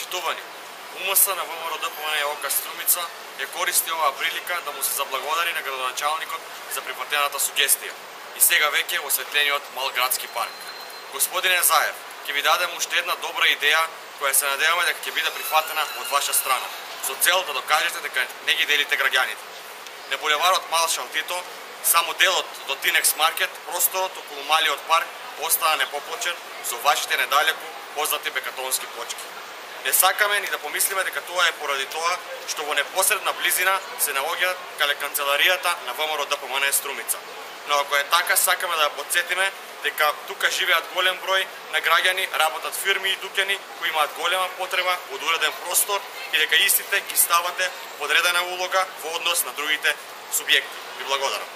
Почитувани, УМС на ВМРО ДПМН ОК Струмица ја користи оваа прилика да му се заблагодари на градоначалникот за припатената сугестија и сега веќе осветлениот мал градски парк. Господине Заев, ќе ви дадем уште една добра идеја која се надеваме дека ќе биде прифатена од ваша страна, со цел да докажете дека не ги делите граѓаните. На булеварот Маршал Тито, само делот до Тинекс маркет, просторот околу малиот парк остана непоплачен со вашите недалеку познати бекатонски плочки. Не сакаме ни да помислиме дека тоа е поради тоа што во непосредна близина се наоѓа каде канцеларијата на ВМРО ДПМН Струмица. Но ако е така, сакаме да ја потсетиме дека тука живеат голем број на граѓани, работат фирми и дуќани кои имаат голема потреба од уреден простор и дека истите ги ставате подредена улога во однос на другите субјекти. Ви благодарам.